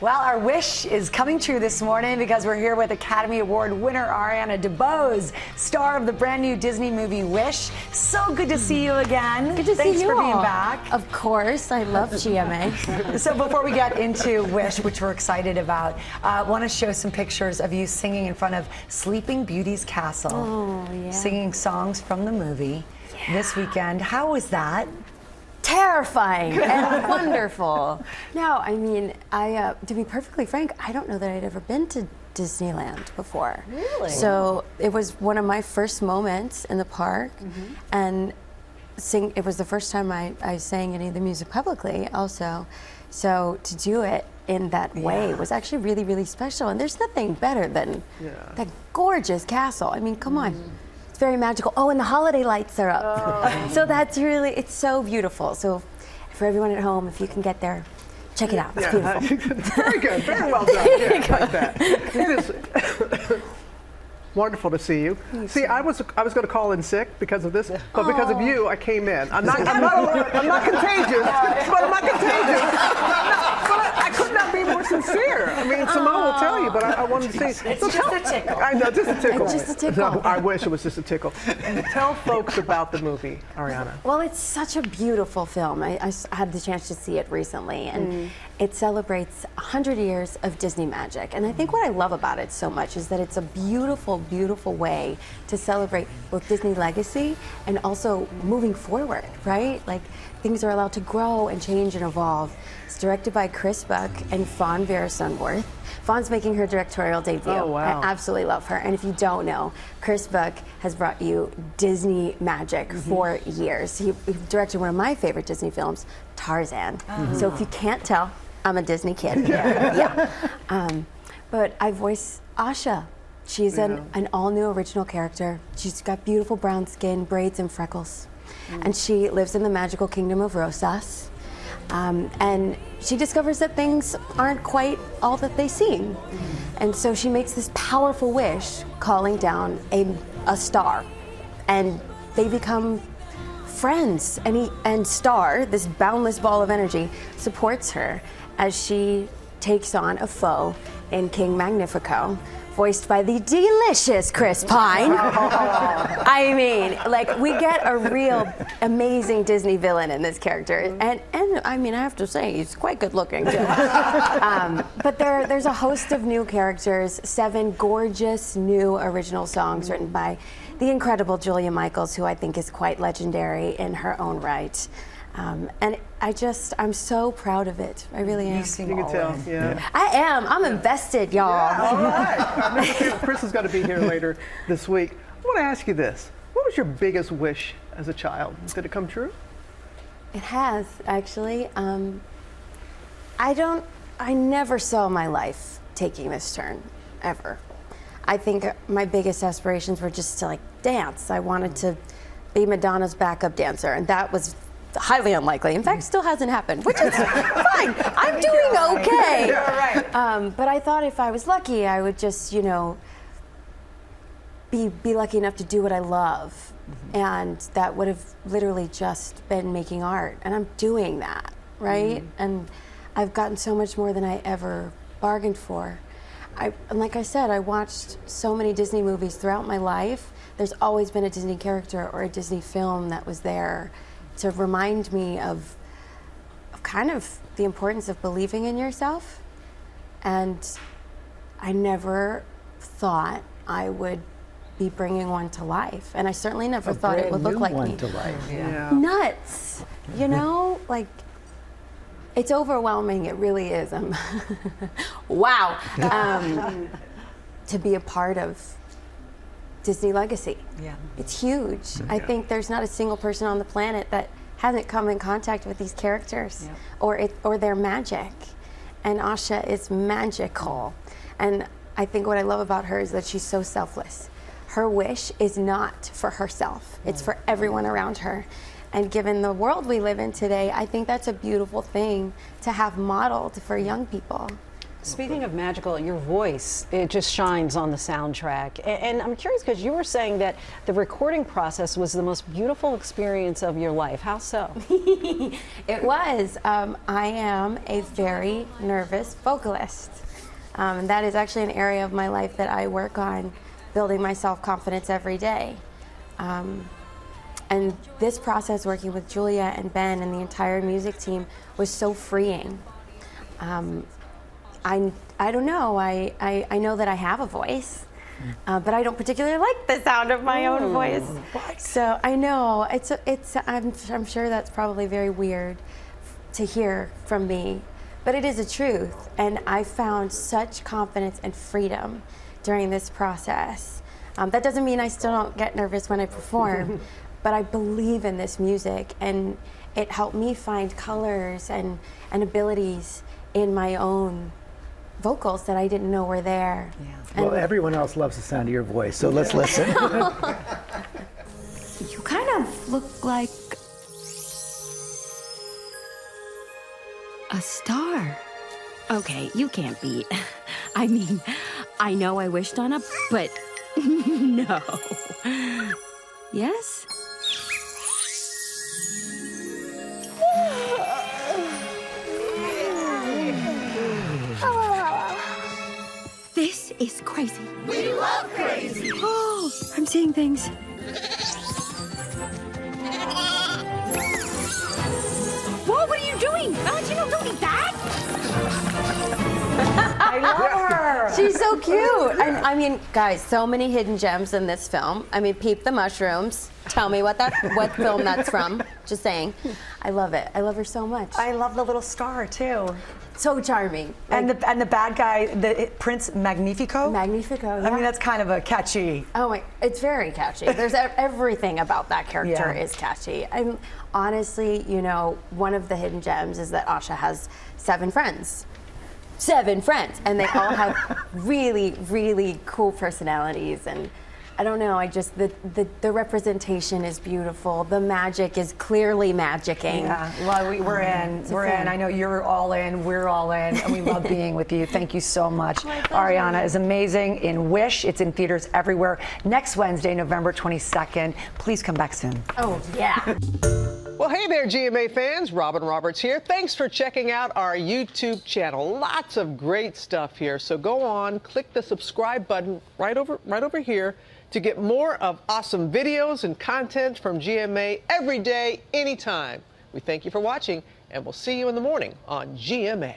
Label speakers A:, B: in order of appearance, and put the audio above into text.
A: Well, our wish is coming true this morning because we're here with Academy Award winner Ariana DeBose, star of the brand new Disney movie Wish. So good to see you again.
B: Good to see you.
A: Thanks for being back.
B: Of course, I love GMA.
A: So before we get into Wish, which we're excited about, I want to show some pictures of you singing in front of Sleeping Beauty's castle.
B: Oh, yeah.
A: Singing songs from the movie this weekend. How was that?
B: Terrifying and wonderful. No, I mean, to be perfectly frank, I don't know that I'd ever been to Disneyland before.
A: Really?
B: So it was one of my first moments in the park, and it was the first time I sang any of the music publicly also. So to do it in that way was actually really, really special. And there's nothing better than that gorgeous castle. I mean, come on. Very magical. Oh, and the holiday lights are up. Oh. So that's really, it's so beautiful. So for everyone at home, if you can get there, check it out. It's beautiful.
C: Very good. Very well done. Yeah, like that. It is wonderful to see you. See, I was going to call in sick because of this, but because of you, I came in. I'm not contagious, but I'm not contagious. I could not be more sincere. I mean, Simone will tell you, but I wanted to see.
A: It's just a tickle.
C: I know, just a tickle.
B: It's just a tickle.
C: I wish it was just a tickle. Tell folks about the movie, Ariana.
B: Well, it's such a beautiful film. I had the chance to see it recently, and it celebrates 100 years of Disney magic. And I think what I love about it so much is that it's a beautiful, beautiful way to celebrate both Disney legacy and also moving forward, right? Like, things are allowed to grow and change and evolve. It's directed by Chris Buck and Fawn Vera Sunworth. Fawn's making her directorial debut.
C: Oh, wow.
B: I absolutely love her. And if you don't know, Chris Buck has brought you Disney magic for years. He directed one of my favorite Disney films, Tarzan. So if you can't tell, I'm a Disney kid. But I voice Asha. She's an all-new original character. She's got beautiful brown skin, braids, and freckles. And she lives in the magical kingdom of Rosas. And she discovers that things aren't quite all that they seem. And so she makes this powerful wish, calling down a star. And they become friends. And Star, this boundless ball of energy, supports her as she takes on a foe in King Magnifico, voiced by the delicious Chris Pine. I mean, like, we get a real amazing Disney villain in this character. And I mean, I have to say, he's quite good looking too. But there's a host of new characters, 7 gorgeous new original songs written by the incredible Julia Michaels, who I think is quite legendary in her own right. And I'm so proud of it. I really am.
C: You can tell,
B: I am. I'm invested, y'all.
C: All right. Chris is going to be here later this week. I want to ask you this. What was your biggest wish as a child? Did it come true?
B: It has, actually. I never saw my life taking this turn, ever. I think my biggest aspirations were just to, like, dance. I wanted to be Madonna's backup dancer, and that was highly unlikely. In fact, still hasn't happened, which is fine. I'm doing okay. But I thought if I was lucky, I would just, you know, be lucky enough to do what I love. And that would have literally just been making art. And I'm doing that, right? And I've gotten so much more than I ever bargained for. And like I said, I watched so many Disney movies throughout my life. There's always been a Disney character or a Disney film that was there to remind me of kind of the importance of believing in yourself. And I never thought I would be bringing one to life. And I certainly never thought it would look like me.
D: To life.
B: Nuts, you know? Like, it's overwhelming, it really is. Wow. To be a part of Disney legacy. It's huge. I think there's not a single person on the planet that hasn't come in contact with these characters or their magic. And Asha is magical. And I think what I love about her is that she's so selfless. Her wish is not for herself. It's for everyone around her. And given the world we live in today, I think that's a beautiful thing to have modeled for young people.
D: Speaking of magical, your voice, it just shines on the soundtrack. And I'm curious because you were saying that the recording process was the most beautiful experience of your life. How so?
B: It was. I am a very nervous vocalist. That is actually an area of my life that I work on, building my self-confidence every day. And this process, working with Julia and Ben and the entire music team, was so freeing. I don't know, I know that I have a voice, but I don't particularly like the sound of my own voice.
A: What?
B: So I know, I'm sure that's probably very weird to hear from me, but it is a truth. And I found such confidence and freedom during this process. That doesn't mean I still don't get nervous when I perform, but I believe in this music, and it helped me find colors and abilities in my own vocals that I didn't know were there.
A: Yeah.
E: Well, everyone else loves the sound of your voice, so let's listen.
F: You kind of look like a star. Okay, you can't beat. I mean, I know I wished on a, but no. Yes? This is crazy. We love crazy. Oh, I'm seeing things. Whoa, what are you doing? Valentino, don't eat that.
A: I love her.
B: She's so cute. And I mean, guys, so many hidden gems in this film. I mean, peep the mushrooms. Tell me what film that's from. Just saying. I love it. I love her so much.
A: I love the little star too.
B: So charming.
A: And the bad guy, the Prince Magnifico.
B: Magnifico.
A: I mean, that's kind of a catchy.
B: Oh my, it's very catchy. There's everything about that character
A: Yeah.
B: is catchy. I'm honestly, you know, one of the hidden gems is that Asha has 7 friends. 7 friends, and they all have really, really cool personalities. And I don't know, I just the representation is beautiful. The magic is clearly magicking.
A: Yeah, well, we're in. We're in. I know you're all in. We're all in, and we love being with you. Thank you so much. Ariana is amazing in Wish. It's in theaters everywhere. Next Wednesday, November 22nd. Please come back soon.
B: Oh yeah.
C: Well, hey there, GMA fans. Robin Roberts here. Thanks for checking out our YouTube channel. Lots of great stuff here. So go on, click the subscribe button right over here to get more of awesome videos and content from GMA every day, anytime. We thank you for watching, and we'll see you in the morning on GMA.